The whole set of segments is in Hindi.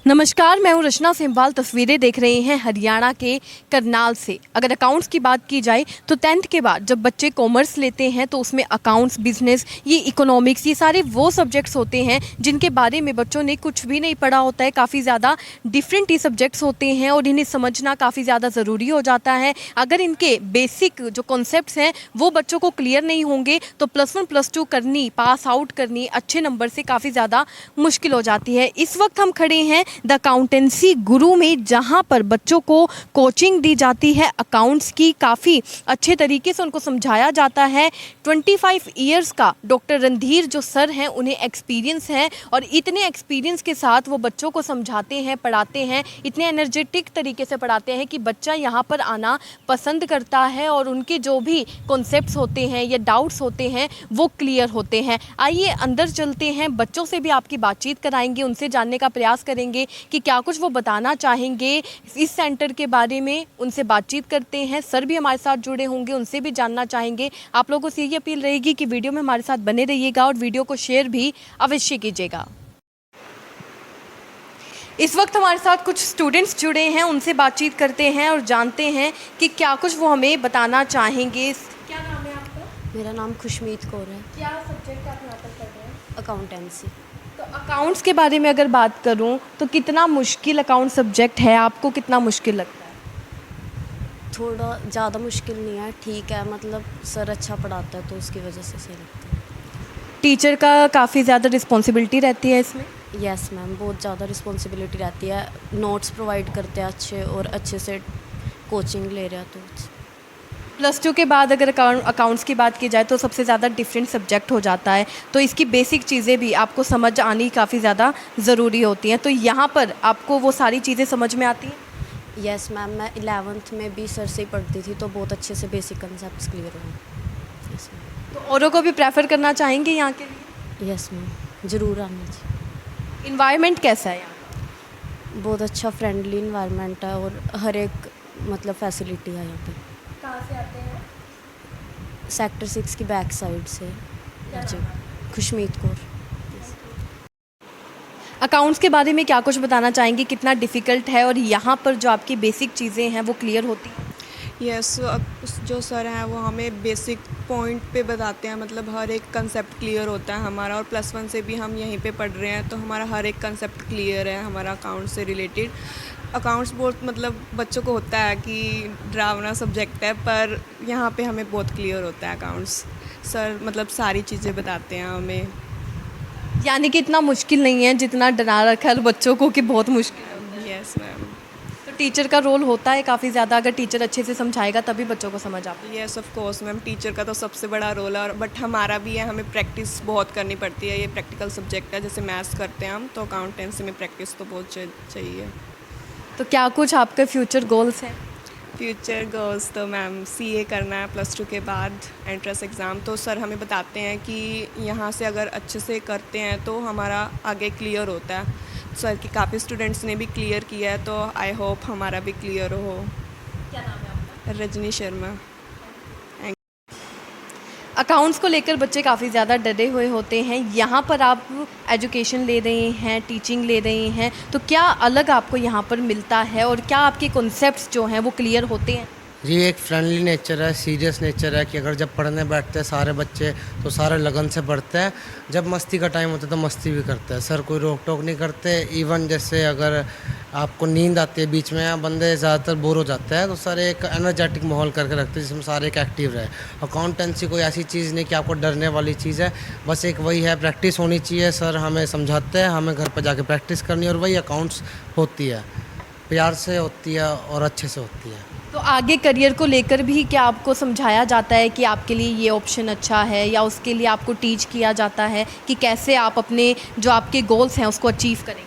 नमस्कार, मैं हूं रचना सिंबाल। तस्वीरें देख रहे हैं हरियाणा के करनाल से। अगर अकाउंट्स की बात की जाए तो 10th के बाद जब बच्चे कॉमर्स लेते हैं तो उसमें अकाउंट्स, बिजनेस, ये इकोनॉमिक्स, ये सारे वो सब्जेक्ट्स होते हैं जिनके बारे में बच्चों ने कुछ भी नहीं पढ़ा होता है। काफ़ी ज़्यादा डिफरेंट ये सब्जेक्ट्स होते हैं और इन्हें समझना काफ़ी ज़्यादा ज़रूरी हो जाता है। अगर इनके बेसिक जो कॉन्सेप्ट्स हैं वो बच्चों को क्लियर नहीं होंगे तो +1 +2 करनी, पास आउट करनी अच्छे नंबर से काफ़ी ज़्यादा मुश्किल हो जाती है। इस वक्त हम खड़े हैं द अकाउंटेंसी गुरु में, जहां पर बच्चों को कोचिंग दी जाती है अकाउंट्स की। काफ़ी अच्छे तरीके से उनको समझाया जाता है। 25 ईयर्स का डॉक्टर रणधीर जो सर हैं, उन्हें एक्सपीरियंस है और इतने एक्सपीरियंस के साथ वो बच्चों को समझाते हैं, पढ़ाते हैं, इतने एनर्जेटिक तरीके से पढ़ाते हैं कि बच्चा यहाँ पर आना पसंद करता है और उनके जो भी कॉन्सेप्ट्स होते हैं या डाउट्स होते हैं वो क्लियर होते हैं। आइए अंदर चलते हैं, बच्चों से भी आपकी बातचीत कराएंगे, उनसे जानने का प्रयास करेंगे कि क्या कुछ वो बताना चाहेंगे इस सेंटर के बारे में। उनसे बातचीत करते हैं, सर भी हमारे साथ जुड़े होंगे, उनसे भी जानना चाहेंगे। आप लोगों से यही अपील रहेगी कि वीडियो में हमारे साथ बने रहिएगा और वीडियो को शेयर भी अवश्य कीजिएगा। इस वक्त हमारे साथ कुछ स्टूडेंट्स जुड़े हैं, उनसे बातचीत करते हैं और जानते हैं कि क्या कुछ वो हमें बताना चाहेंगे। क्या नाम है आपका? मेरा नाम खुशमीत कौर है। क्या सब्जेक्ट आप यहाँ पर पढ़ रहे हैं? अकाउंटेंसी। तो अकाउंट्स के बारे में अगर बात करूं तो कितना मुश्किल अकाउंट सब्जेक्ट है, आपको कितना मुश्किल लगता है? थोड़ा ज़्यादा मुश्किल नहीं है, ठीक है, मतलब सर अच्छा पढ़ाता है तो उसकी वजह से सही लगता है। टीचर का काफ़ी ज़्यादा रिस्पॉन्सिबिलिटी रहती है इसमें। यस मैम, बहुत ज़्यादा रिस्पॉन्सिबिलिटी रहती है। नोट्स प्रोवाइड करते हैं अच्छे और अच्छे से कोचिंग ले रहे हैं तो +2 के बाद अगर अकाउंट्स की बात की जाए तो सबसे ज़्यादा डिफरेंट सब्जेक्ट हो जाता है, तो इसकी बेसिक चीज़ें भी आपको समझ आनी काफ़ी ज़्यादा ज़रूरी होती हैं। तो यहाँ पर आपको वो सारी चीज़ें समझ में आती हैं? यस मैम, मैं 11th में भी सर से ही पढ़ती थी तो बहुत अच्छे से बेसिक कंसेप्ट क्लियर हुए। Yes ma'am. तो औरों को भी प्रेफर करना चाहेंगे यहाँ के लिए? यस मैम, ज़रूर आना चाहिए। इन्वायरमेंट कैसा है यहाँ? बहुत अच्छा फ्रेंडली इन्वायरमेंट है और हर एक मतलब फैसिलिटी है यहाँ पे। कहाँ से आते हैं? सेक्टर 6 की बैक साइड से। जी, खुशमीत कौर। अकाउंट्स के बारे में क्या कुछ बताना चाहेंगे, कितना डिफ़िकल्ट है और यहाँ पर जो आपकी बेसिक चीज़ें हैं वो क्लियर होती हैं? यस, जो सर हैं वो हमें बेसिक पॉइंट पे बताते हैं, मतलब हर एक कंसेप्ट क्लियर होता है हमारा। और +1 से भी हम यहीं पे पढ़ रहे हैं तो हमारा हर एक कंसेप्ट क्लियर है हमारा अकाउंट से रिलेटेड। अकाउंट्स बहुत मतलब बच्चों को होता है कि डरावना सब्जेक्ट है, पर यहाँ पे हमें बहुत क्लियर होता है अकाउंट्स। सर मतलब सारी चीज़ें बताते हैं हमें। यानी कि इतना मुश्किल नहीं है जितना डरा रखा है बच्चों को कि बहुत मुश्किल है। Yes ma'am. तो टीचर का रोल होता है काफ़ी ज़्यादा, अगर टीचर अच्छे से समझाएगा तभी बच्चों को समझ आता है। Yes of course ma'am, teacher का तो सबसे बड़ा रोल है। और बट हमारा भी है, हमें प्रैक्टिस बहुत करनी पड़ती है। ये प्रैक्टिकल सब्जेक्ट है, जैसे मैथ्स करते हैं हम, तो अकाउंटेंसी में प्रैक्टिस तो बहुत चाहिए। तो क्या कुछ आपके फ्यूचर गोल्स हैं? फ्यूचर गोल्स तो मैम सीए करना है +2 के बाद एंट्रेंस एग्ज़ाम। तो सर हमें बताते हैं कि यहाँ से अगर अच्छे से करते हैं तो हमारा आगे क्लियर होता है। सर की काफ़ी स्टूडेंट्स ने भी क्लियर किया है तो आई होप हमारा भी क्लियर हो। क्या नाम है आपका? रजनी शर्मा। अकाउंट्स को लेकर बच्चे काफ़ी ज़्यादा डरे हुए होते हैं। यहाँ पर आप एजुकेशन ले रहे हैं, टीचिंग ले रहे हैं, तो क्या अलग आपको यहाँ पर मिलता है और क्या आपके कॉन्सेप्ट्स जो हैं वो क्लियर होते हैं? जी, एक फ्रेंडली नेचर है, सीरियस नेचर है कि अगर जब पढ़ने बैठते हैं सारे बच्चे तो सारे लगन से पढ़ते हैं। जब मस्ती का टाइम होता है तो मस्ती भी करते हैं। सर कोई रोक टोक नहीं करते। इवन जैसे अगर आपको नींद आती है बीच में या बंदे ज़्यादातर बोर हो जाते हैं तो सर एक एनर्जेटिक माहौल करके रखते हैं जिसमें सारे एक एक्टिव रहे। अकाउंटेंसी कोई ऐसी चीज़ नहीं कि आपको डरने वाली चीज़ है, बस एक वही है, प्रैक्टिस होनी चाहिए। सर हमें समझाते हैं, हमें घर पर जाके प्रैक्टिस करनी है और वही अकाउंट्स होती है, प्यार से होती है और अच्छे से होती है। तो आगे करियर को लेकर भी क्या आपको समझाया जाता है कि आपके लिए ये ऑप्शन अच्छा है, या उसके लिए आपको टीच किया जाता है कि कैसे आप अपने जो आपके गोल्स हैं उसको अचीव करेंगे?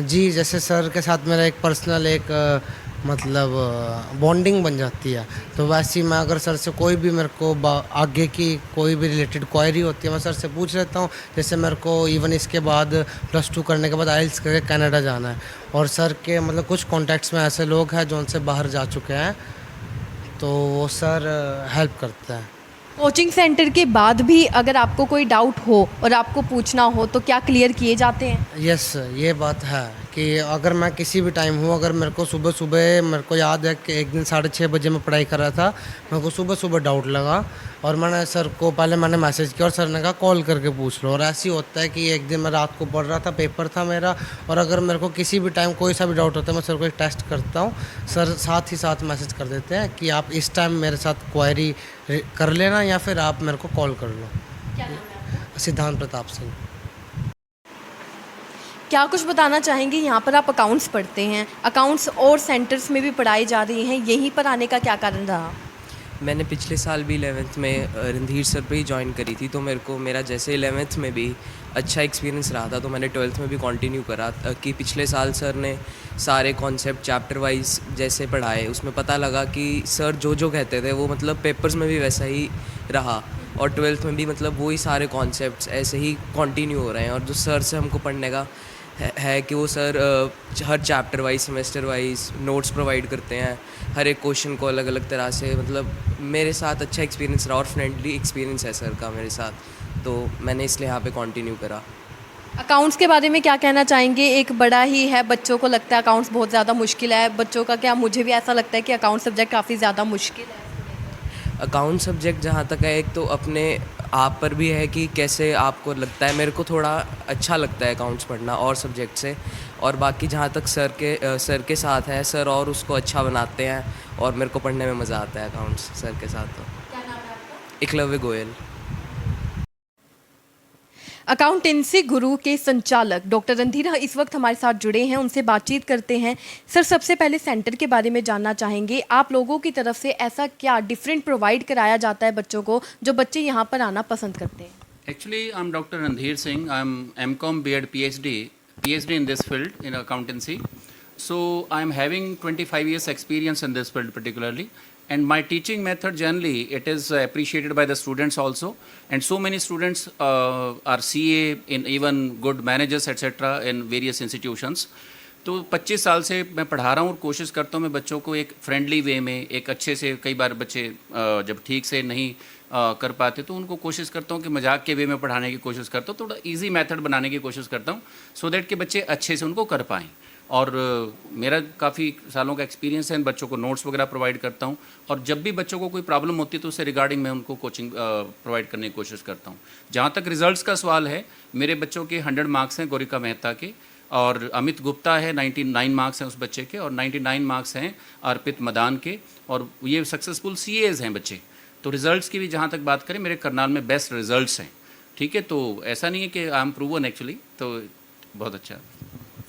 जी, जैसे सर के साथ मेरा एक पर्सनल मतलब बॉन्डिंग बन जाती है, तो वैसे ही मैं अगर सर से कोई भी मेरे को आगे की कोई भी रिलेटेड क्वेरी होती है मैं सर से पूछ लेता हूँ। जैसे मेरे को इवन इसके बाद +2 करने के बाद आइल्स करके कनाडा जाना है और सर के मतलब कुछ कॉन्टैक्ट्स में ऐसे लोग हैं जो उनसे बाहर जा चुके हैं, तो वो सर हेल्प करते हैं। कोचिंग सेंटर के बाद भी अगर आपको कोई डाउट हो और आपको पूछना हो तो क्या क्लियर किए जाते हैं? यस, ये बात है कि अगर मैं किसी भी टाइम हूँ, अगर मेरे को सुबह सुबह, मेरे को याद है कि एक दिन 6:30 बजे मैं पढ़ाई कर रहा था, मेरे को सुबह सुबह डाउट लगा और मैंने सर को पहले मैंने मैसेज किया और सर ने कहा कॉल करके पूछ लो। और ऐसे ही होता है कि एक दिन मैं रात को पढ़ रहा था, पेपर था मेरा, और अगर मेरे को किसी भी टाइम कोई सा भी डाउट होता है, मैं सर को एक टेस्ट करता हूँ, सर साथ ही साथ मैसेज कर देते हैं कि आप इस टाइम मेरे साथ क्वेरी कर लेना या फिर आप मेरे को कॉल कर लो। क्या नाम है आपका? सिद्धांत प्रताप सिंह। क्या कुछ बताना चाहेंगे? यहाँ पर आप अकाउंट्स पढ़ते हैं, अकाउंट्स और सेंटर्स में भी पढ़ाई जा रही हैं, यहीं पर आने का क्या कारण रहा? मैंने पिछले साल भी 11th में रणधीर सर पे ही ज्वाइन करी थी, तो मेरा जैसे 11th में भी अच्छा एक्सपीरियंस रहा था, तो मैंने 12th में भी कंटिन्यू करा कि पिछले साल सर ने सारे कॉन्सेप्ट चैप्टर वाइज जैसे पढ़ाए, उसमें पता लगा कि सर जो जो कहते थे वो मतलब पेपर्स में भी वैसा ही रहा, और 12th में भी मतलब वही सारे कॉन्सेप्ट्स ऐसे ही कंटिन्यू हो रहे हैं। और जो सर से हमको पढ़ने का है कि वो सर हर chapter wise semester wise notes provide करते हैं, हर एक क्वेश्चन को अलग अलग तरह से, मतलब मेरे साथ अच्छा एक्सपीरियंस रहा और फ्रेंडली एक्सपीरियंस है सर का मेरे साथ, तो मैंने इसलिए यहाँ पे कंटिन्यू करा। अकाउंट्स के बारे में क्या कहना चाहेंगे? एक बड़ा ही है, बच्चों को लगता है अकाउंट्स बहुत ज़्यादा मुश्किल है, बच्चों का क्या, मुझे भी ऐसा लगता है कि अकाउंट सब्जेक्ट काफ़ी ज़्यादा मुश्किल है। अकाउंट सब्जेक्ट जहाँ तक है, एक तो अपने आप पर भी है कि कैसे आपको लगता है। मेरे को थोड़ा अच्छा लगता है अकाउंट्स पढ़ना और सब्जेक्ट से, और बाकी जहाँ तक सर के साथ है, सर और उसको अच्छा बनाते हैं और मेरे को पढ़ने में मज़ा आता है अकाउंट्स सर के साथ। तो क्या नाम है आपका? एकलव्य गोयल। अकाउंटेंसी गुरु के संचालक डॉक्टर रणधीर इस वक्त हमारे साथ जुड़े हैं, उनसे बातचीत करते हैं। सर, सबसे पहले सेंटर के बारे में जानना चाहेंगे, आप लोगों की तरफ से ऐसा क्या डिफरेंट प्रोवाइड कराया जाता है बच्चों को जो बच्चे यहाँ पर आना पसंद करते हैं? Actually, I'm Dr. Randhir Singh. I'm MCom B.Ed PhD in this field in accountancy. So I'm having 25 years experience in this field particularly. And my teaching method generally, it is appreciated by the students also. And so many students are CA in even good managers etc. in various institutions. तो 25 साल से मैं पढ़ा रहा हूँ और कोशिश करता हूँ मैं बच्चों को एक फ्रेंडली वे में, एक अच्छे से, कई बार बच्चे जब ठीक से नहीं कर पाते तो उनको कोशिश करता हूँ कि मजाक के वे में पढ़ाने की कोशिश करता हूँ, थोड़ा इजी मेथड बनाने की कोशिश करता हूँ सो दैट कि बच्चे अच्छे से उनको कर पाएँ। और मेरा काफ़ी सालों का एक्सपीरियंस है, इन बच्चों को नोट्स वगैरह प्रोवाइड करता हूँ, और जब भी बच्चों को कोई प्रॉब्लम होती है तो उससे रिगार्डिंग मैं उनको कोचिंग प्रोवाइड करने की कोशिश करता हूँ। जहाँ तक रिजल्ट्स का सवाल है, मेरे बच्चों के 100 मार्क्स हैं गौरिका मेहता के, और अमित गुप्ता है 99 मार्क्स हैं उस बच्चे के, और 99 मार्क्स हैं अर्पित मदान के, और ये सक्सेसफुल CAs हैं बच्चे। तो रिजल्ट्स की भी जहाँ तक बात करें, मेरे करनाल में बेस्ट रिजल्ट्स हैं। ठीक है, तो ऐसा नहीं है कि आई एम प्रूवन एक्चुअली, तो बहुत अच्छा।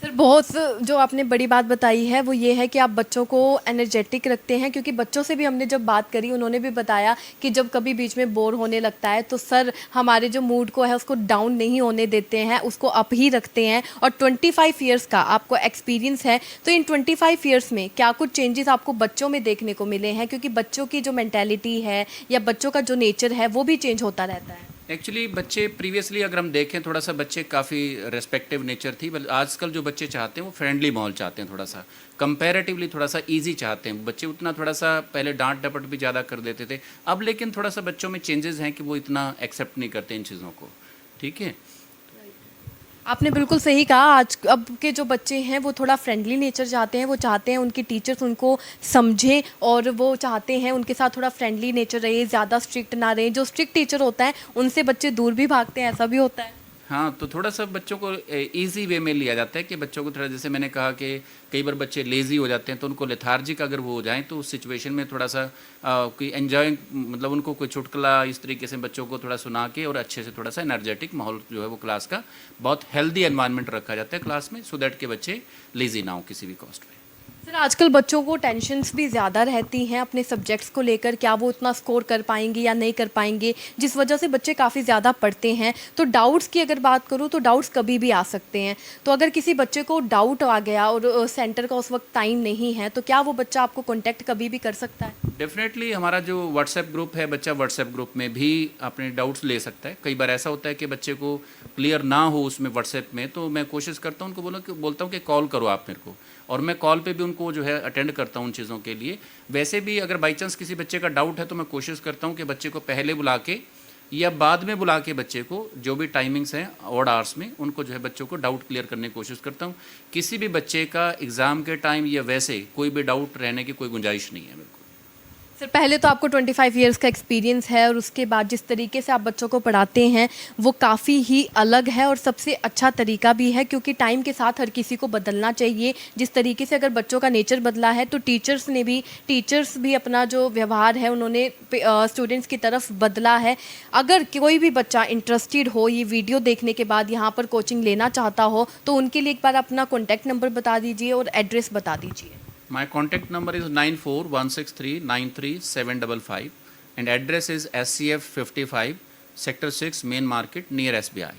सर, बहुत जो आपने बड़ी बात बताई है वो ये है कि आप बच्चों को एनर्जेटिक रखते हैं, क्योंकि बच्चों से भी हमने जब बात करी उन्होंने भी बताया कि जब कभी बीच में बोर होने लगता है तो सर हमारे जो मूड को है उसको डाउन नहीं होने देते हैं, उसको अप ही रखते हैं। और 25 ईयर्स का आपको एक्सपीरियंस है, तो इन 25 ईयर्स में क्या कुछ चेंजेस आपको बच्चों में देखने को मिले हैं? क्योंकि बच्चों की जो मैंटेलिटी है या बच्चों का जो नेचर है वो भी चेंज होता रहता है। एक्चुअली बच्चे प्रीवियसली अगर हम देखें, थोड़ा सा बच्चे काफ़ी रेस्पेक्टिव नेचर थी, बट आजकल जो बच्चे चाहते हैं वो फ्रेंडली माहौल चाहते हैं, थोड़ा सा कंपैरेटिवली थोड़ा सा इजी चाहते हैं बच्चे। उतना थोड़ा सा पहले डांट डपट भी ज़्यादा कर देते थे, अब लेकिन थोड़ा सा बच्चों में चेंजेस हैं कि वो इतना एक्सेप्ट नहीं करते इन चीज़ों को। ठीक है, आपने बिल्कुल सही कहा। आज अब के जो बच्चे हैं वो थोड़ा फ्रेंडली नेचर चाहते हैं, वो चाहते हैं उनके टीचर्स उनको समझें, और वो चाहते हैं उनके साथ थोड़ा फ्रेंडली नेचर रहे, ज़्यादा स्ट्रिक्ट ना रहे। जो स्ट्रिक्ट टीचर होता है उनसे बच्चे दूर भी भागते हैं, ऐसा भी होता है। हाँ, तो थोड़ा सा बच्चों को इजी वे में लिया जाता है कि बच्चों को थोड़ा, जैसे मैंने कहा कि कई बार बच्चे लेज़ी हो जाते हैं, तो उनको लेथार्जिक अगर वो हो जाएं तो उस सिचुएशन में थोड़ा सा कोई एंजॉय, मतलब उनको कोई चुटकुला इस तरीके से बच्चों को थोड़ा सुना के और अच्छे से थोड़ा सा एनर्जेटिक माहौल जो है वो क्लास का बहुत हेल्दी एनवायरनमेंट रखा जाता है क्लास में, सो दैट के बच्चे लेज़ी ना हो किसी भी कॉस्ट पे। सर, आजकल बच्चों को टेंशन्स भी ज़्यादा रहती हैं अपने सब्जेक्ट्स को लेकर, क्या वो उतना स्कोर कर पाएंगे या नहीं कर पाएंगे, जिस वजह से बच्चे काफ़ी ज़्यादा पढ़ते हैं। तो डाउट्स की अगर बात करूँ तो डाउट्स कभी भी आ सकते हैं, तो अगर किसी बच्चे को डाउट आ गया और सेंटर का उस वक्त टाइम नहीं है, तो क्या वो बच्चा आपको कॉन्टैक्ट कभी भी कर सकता है? डेफिनेटली हमारा जो व्हाट्सएप ग्रुप है, बच्चा व्हाट्सएप ग्रुप में भी अपने डाउट्स ले सकता है। कई बार ऐसा होता है कि बच्चे को क्लियर ना हो उसमें व्हाट्सएप में, तो मैं कोशिश करता हूँ उनको बोलता हूँ कि कॉल करो आप मेरे को, और मैं कॉल पे भी उनको जो है अटेंड करता हूँ उन चीज़ों के लिए। वैसे भी अगर बाई चांस किसी बच्चे का डाउट है तो मैं कोशिश करता हूँ कि बच्चे को पहले बुला के या बाद में बुला के बच्चे को जो भी टाइमिंग्स हैं ऑड आवर्स में उनको जो है बच्चों को डाउट क्लियर करने की कोशिश करता हूँ। किसी भी बच्चे का एग्ज़ाम के टाइम या वैसे कोई भी डाउट रहने की कोई गुंजाइश नहीं है मेरे को। सर पहले तो आपको 25 इयर्स का एक्सपीरियंस है और उसके बाद जिस तरीके से आप बच्चों को पढ़ाते हैं वो काफ़ी ही अलग है और सबसे अच्छा तरीका भी है, क्योंकि टाइम के साथ हर किसी को बदलना चाहिए। जिस तरीके से अगर बच्चों का नेचर बदला है तो टीचर्स भी अपना जो व्यवहार है उन्होंने स्टूडेंट्स की तरफ बदला है। अगर कोई भी बच्चा इंटरेस्टेड हो ये वीडियो देखने के बाद यहाँ पर कोचिंग लेना चाहता हो तो उनके लिए एक बार अपना कॉन्टैक्ट नंबर बता दीजिए और एड्रेस बता दीजिए। My contact number is 9416393755 and address is SCF 55 Sector 6 Main Market near SBI.